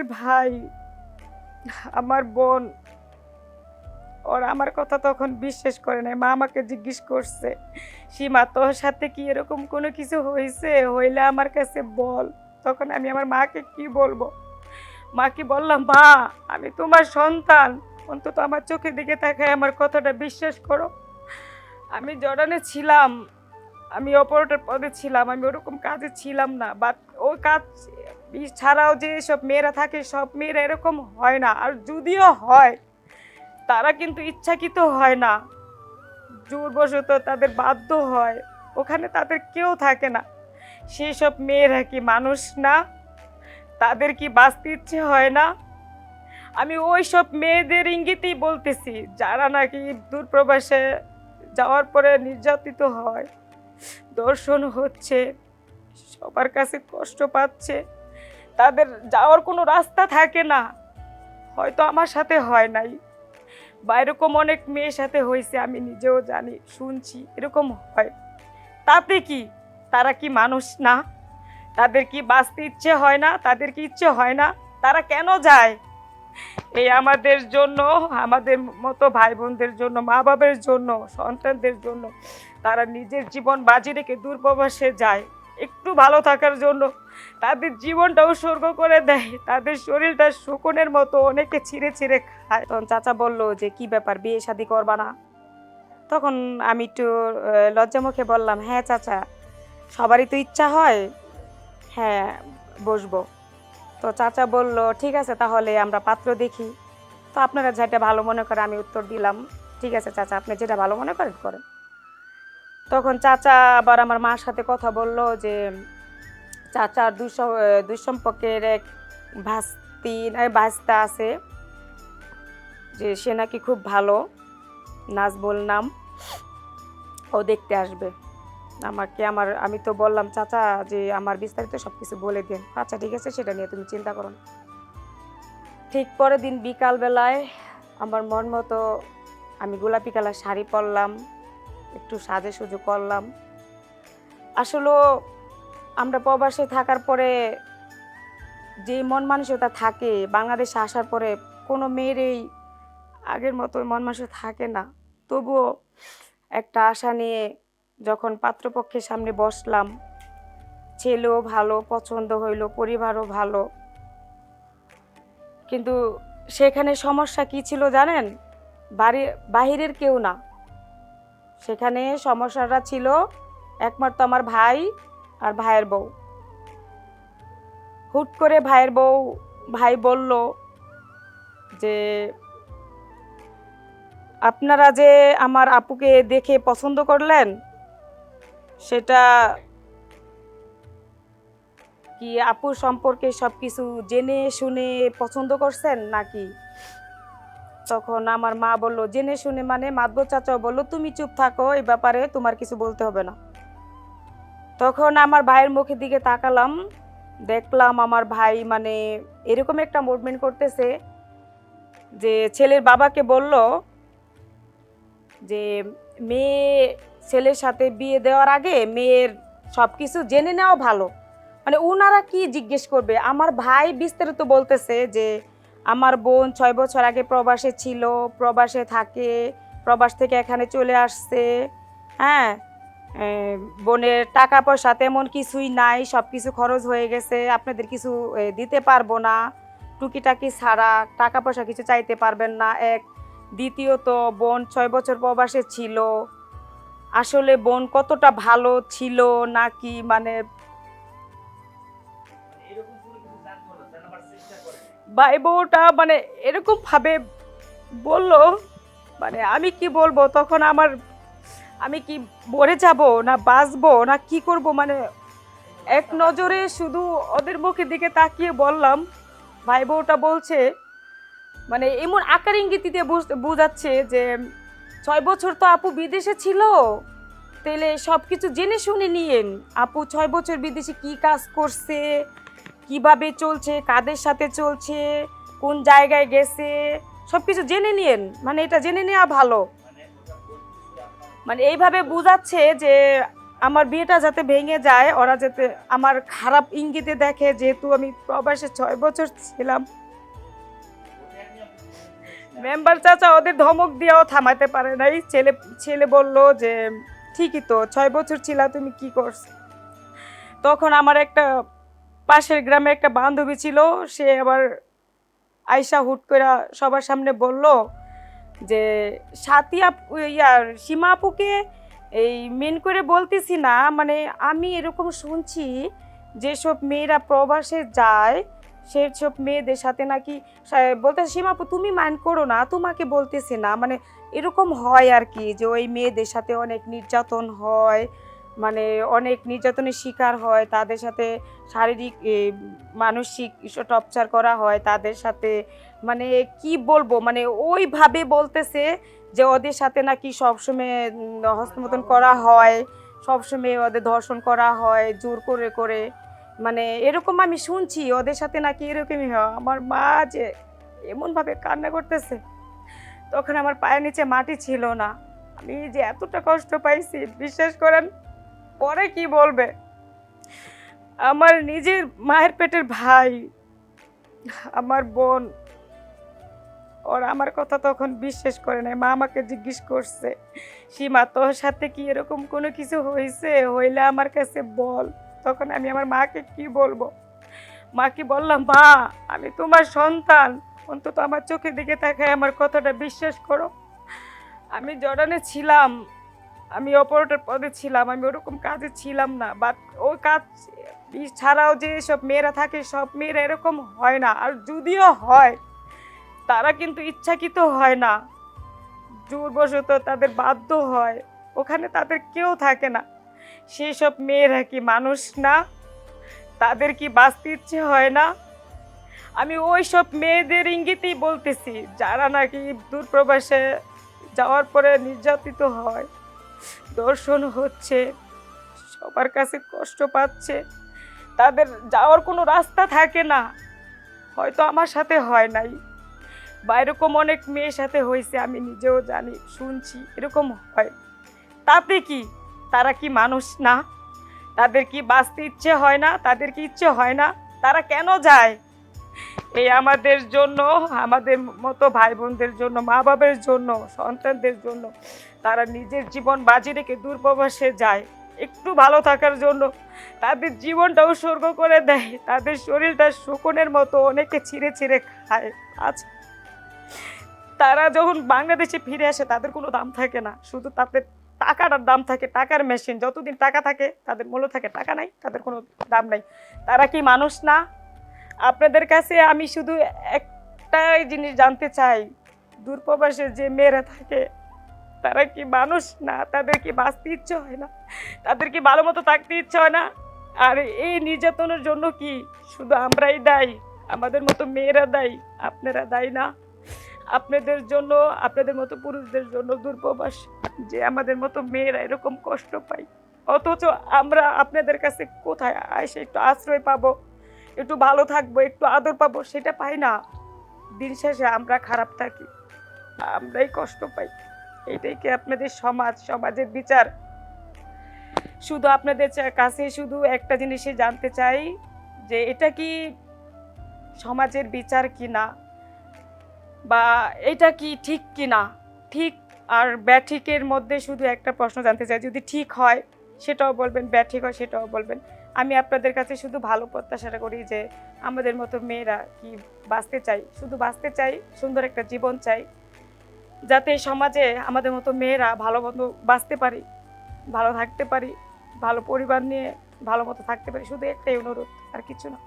ভাই, আমার বোন, ওরা আমার কথা তখন বিশ্বাস করে নাই। মা আমাকে জিজ্ঞেস করছে, সীমা তোর সাথে কি এরকম কোনো কিছু হয়েছে, হইলে আমার কাছে বল। তখন আমি আমার মাকে কি বলবো? মাকে বললাম, মা আমি তোমার সন্তান, অন্তত আমার চোখের দিকে তাকায় আমার কথাটা বিশ্বাস করো। আমি জর্ডানে ছিলাম, আমি অপারেটর পদে ছিলাম, আমি ওরকম কাজে ছিলাম না। বাট ওই কাজ ছাড়াও যে সব মেয়েরা থাকে, সব মেয়েরা এরকম হয় না। আর যদিও হয়, তারা কিন্তু ইচ্ছাকৃত হয় না, জোরবশত তাদের বাধ্য হয়। ওখানে তাদের কেউ থাকে না। সেসব মেয়েরা কি মানুষ না? তাদের কি বাঁচতে ইচ্ছে হয় না? আমি ওই সব মেয়েদের ইঙ্গিতেই বলতেছি, যারা নাকি দূরপ্রবাসে যাওয়ার পরে নির্যাতিত হয়, দর্শন হচ্ছে, সবার কাছে কষ্ট পাচ্ছে, তাদের যাওয়ার কোনো রাস্তা থাকে না। হয়তো আমার সাথে হয় নাই, বা এরকম অনেক মেয়ের সাথে হয়েছে, আমি নিজেও জানি, শুনছি এরকম হয়। তাতে কি তারা কি মানুষ না? তাদের কি বাঁচতে ইচ্ছে হয় না? তাদের কি ইচ্ছে হয় না? তারা কেন যায়? এই আমাদের জন্য, আমাদের মতো ভাই বোনদের জন্য, মা বাবার জন্য, সন্তানদের জন্য তারা নিজের জীবন বাজি রেখে দূরপ্রবাসে যায় একটু ভালো থাকার জন্য। তাদের জীবনটা উৎসর্গ করে দেয়, তাদের শরীরটা শকুনের মতো অনেকে ছিঁড়ে ছিঁড়ে খায়। তখন চাচা বলল যে কি ব্যাপার, বিয়ে শাদী করবা না? তখন আমি একটু লজ্জা মুখে বললাম, হ্যাঁ চাচা, সবারই তো ইচ্ছা হয়, হ্যাঁ বসবো। তো চাচা বলল, ঠিক আছে তাহলে আমরা পাত্র দেখি। তো আপনারা যেটা ভালো মনে করেন, আমি উত্তর দিলাম, ঠিক আছে চাচা, আপনি যেটা ভালো মনে করেন করেন। তখন চাচা আবার আমার মার সাথে কথা বলল যে চাচার দুঃসম্পর্কের এক ভাস্তা আছে, যে সে নাকি খুব ভালো, নাজবুল নাম, ও দেখতে আসবে আমাকে। আমি তো বললাম চাচা যে আমার বিস্তারিত সব কিছু বলে দিন। আচ্ছা ঠিক আছে, সেটা নিয়ে তুমি চিন্তা করো না। ঠিক পরের দিন বিকালবেলায় আমার মন মতো আমি গোলাপি কালার শাড়ি পরলাম, একটু সাজুগুজু করলাম। আসলে আমরা প্রবাসে থাকার পরে যে মন মানসিকতা থাকে, বাংলাদেশে আসার পরে কোনো মেয়েরই আগের মতো মন মানসিকতা থাকে না। তবুও একটা আশা নিয়ে যখন পাত্রপক্ষের সামনে বসলাম, ছেলেও ভালো পছন্দ হইল, পরিবারও ভালো, কিন্তু সেখানে সমস্যা কি ছিল জানেন? বাহিরের কেউ না, সেখানে সমস্যাটা ছিল একমাত্র আমার ভাই আর ভাইয়ের বউ। হুট করে ভাই বলল যে আপনারা যে আমার আপুকে দেখে পছন্দ করলেন, সেটা কি আপুর সম্পর্কে সব কিছু জেনে শুনে পছন্দ করছেন নাকি? তখন আমার মা বলল, জেনে শুনে মানে? মাদবর চাচাও বলল, তুমি চুপ থাকো, এই ব্যাপারে তোমার কিছু বলতে হবে না। তখন আমার ভাইয়ের মুখের দিকে তাকালাম, দেখলাম আমার ভাই মানে এরকম একটা মুভমেন্ট করতেছে যে ছেলের বাবাকে বলল যে মেয়ে ছেলের সাথে বিয়ে দেওয়ার আগে মেয়ের সব কিছু জেনে নেওয়া ভালো। মানে ওনারা কি জিজ্ঞেস করবে? আমার ভাই বিস্তারিত বলতেছে যে আমার বোন 6 বছর আগে প্রবাসে ছিল, প্রবাসে থাকে, প্রবাস থেকে এখানে চলে আসছে। হ্যাঁ, বোনের টাকা পয়সা তেমন কিছুই নাই, সব কিছু খরচ হয়ে গেছে, আপনাদের কিছু দিতে পারবো না, টুকিটাকি ছাড়া টাকা পয়সা কিছু চাইতে পারবেন না। এক, দ্বিতীয়ত বোন 6 বছর প্রবাসে ছিল, আসলে বোন কতটা ভালো ছিল নাকি, মানে ভাই বউটা মানে এরকম ভাবে বলল, মানে আমি কি বলবো তখন? আমি কি মরে যাব না বাঁচবো না কি করব? মানে এক নজরে শুধু ওদের মুখের দিকে তাকিয়ে বললাম, ভাই বউটা বলছে, মানে এমন আকার ইঙ্গিতে বোঝাচ্ছে যে 6 বছর তো আপু বিদেশে ছিল, তাহলে সব কিছু জেনে শুনে নিয়েন। আপু 6 বছর বিদেশে কি কাজ করছে, কিভাবে চলছে, কাদের সাথে চলছে, কোন জায়গায় গেছে, সব কিছু জেনে নিয়েন, মানে এটা জেনে নেওয়া ভালো। মানে এইভাবে বোঝাচ্ছে যে আমার বিয়েটা যাতে ভেঙে যায়, ওরা যাতে আমার খারাপ ইঙ্গিতে দেখে, যেহেতু আমি প্রবাসে 6 বছর ছিলাম। মেম্বার চাচা ওদের ধমক দিয়েও থামাতে পারে নাই। ছেলে ছেলে বলল যে ঠিকই তো, 6 বছর ছিলা, তুমি কি করছো? তখন আমার একটা পাশের গ্রামে একটা বান্ধবী ছিল, সে আবার আয়শা হুট করে সবার সামনে বলল যে সাথী সীমা আপুকে এই মেন করে বলতেছি না, মানে আমি এরকম শুনছি যেসব মেয়েরা প্রবাসে যায় সেসব মেয়েদের সাথে নাকি বলতে, সীমা আপু তুমি মাইন্ড করো না, তোমাকে বলতেছি না, মানে এরকম হয় আর কি, যে ওই মেয়েদের সাথে অনেক নির্যাতন হয়, মানে অনেক নির্যাতনের শিকার হয়, তাদের সাথে শারীরিক মানসিক টর্চার করা হয় তাদের সাথে, মানে কি বলবো, মানে ওইভাবে বলতেছে যে ওদের সাথে নাকি সবসময় হস্তমৈথুন করা হয়, সবসময় ওদের ধর্ষণ করা হয় জোর করে করে, মানে এরকম আমি শুনছি ওদের সাথে নাকি এরকমই হয়। আমার মা যে এমনভাবে কান্না করতেছে, তখন আমার পায়ের নিচে মাটি ছিল না। আমি যে এতটা কষ্ট পাইছি বিশ্বাস করেন, পরে কি বলবে। আমার নিজের মায়ের পেটের ভাই, আমার বোন, ওরা আমার কথা তখন বিশ্বাস করে নাই। মা আমাকে জিজ্ঞেস করছে, সীমা তোর সাথে কি এরকম কোনো কিছু হয়েছে, হইলে আমার কাছে বল। তখন আমি আমার মাকে কি বলবো, মাকে বললাম, মা আমি তোমার সন্তান, অন্তত আমার চোখের দিকে তাকায় আমার কথাটা বিশ্বাস করো। আমি জর্ডানে ছিলাম, আমি অপারেটর পদে ছিলাম, আমি ওরকম কাজে ছিলাম না, বাট ওই কাজ ছাড়াও যে সব মেয়েরা থাকে সব মেয়েরা এরকম হয় না, আর যদিও হয় তারা কিন্তু ইচ্ছাকৃত হয় না, জোরবশত তাদের বাধ্য হয়, ওখানে তাদের কেউ থাকে না। সেই সব মেয়েরা কি মানুষ না? তাদের কি বাঁচতে ইচ্ছে হয় না? আমি ওই সব মেয়েদের ইঙ্গিতেই বলতেছি যারা নাকি দূরপ্রবাসে যাওয়ার পরে নির্যাতিত হয়, ধর্ষণ হচ্ছে, সবার কাছে কষ্ট পাচ্ছে, তাদের যাওয়ার কোনো রাস্তা থাকে না। হয়তো আমার সাথে হয় নাই, বা এরকম অনেক মেয়ের সাথে হয়েছে, আমি নিজেও জানি, শুনছি এরকম হয়। তাতে কি তারা কি মানুষ না? তাদের কি বাঁচতে ইচ্ছে হয় না? তাদের কি ইচ্ছে হয় না? তারা কেন যায়? এই আমাদের জন্য, আমাদের মতো ভাই বোনদের জন্য, মা বাবার জন্য, সন্তানদের জন্য তারা নিজের জীবন বাজি রেখে দূরপ্রবাসে যায় একটু ভালো থাকার জন্য। তাদের জীবনটা উৎসর্গ করে দেয়, তাদের শরীরটা শকুনের মতো অনেকে ছিঁড়ে ছিঁড়ে খায়। আচ্ছা, তারা যখন বাংলাদেশে ফিরে আসে তাদের কোনো দাম থাকে না, শুধু তাদের টাকাটার দাম থাকে, টাকার মেশিন, যতদিন টাকা থাকে তাদের মূল্য থাকে, টাকা নাই তাদের কোনো দাম নাই। তারা কি মানুষ না? আপনাদের কাছে আমি শুধু একটাই জিনিস জানতে চাই, দূরপ্রবাসে যে মেয়েরা থাকে তারা কি মানুষ না? তাদের কি বাঁচতে ইচ্ছে হয় না? তাদের কি ভালো মতো থাকতে ইচ্ছে হয় না? আর এই নির্যাতনের জন্য কি শুধু আমরাই দায়ী? আমাদের মতো মেয়েরা দায়ী? আপনারা দায়ী না? আপনাদের জন্য, আপনাদের মতো পুরুষদের জন্য দূরপ্রবাস যে আমাদের মতো মেয়েরা এরকম কষ্ট পাই, অথচ আমরা আপনাদের কাছে কোথায় এসে একটু আশ্রয় পাবো, একটু ভালো থাকবো, একটু আদর পাবো, সেটা পাই না। দিন শেষে আমরা খারাপ থাকি, আমরাই কষ্ট পাই। এইটাই কি আপনাদের সমাজ, সমাজের বিচার? শুধু আপনাদের কাছে শুধু একটা জিনিসই জানতে চাই, যে এটা কি সমাজের বিচার কিনা, বা এটা কি ঠিক কিনা? ঠিক আর ব্যাঠিকের মধ্যে শুধু একটা প্রশ্ন জানতে চাই, যদি ঠিক হয় সেটাও বলবেন, ব্যাঠিক হয় সেটাও বলবেন। আমি আপনাদের কাছে শুধু ভালো প্রত্যাশা করি, যে আমাদের মতো মেয়েরা কি বাঁচতে চাই, শুধু বাঁচতে চাই, সুন্দর একটা জীবন চাই, যাতে সমাজে আমাদের মতো মেয়েরা ভালো মতো বাঁচতে পারি, ভালো থাকতে পারি, ভালো পরিবার নিয়ে ভালো মতো থাকতে পারি। শুধু একটাই অনুরোধ, আর কিছু না।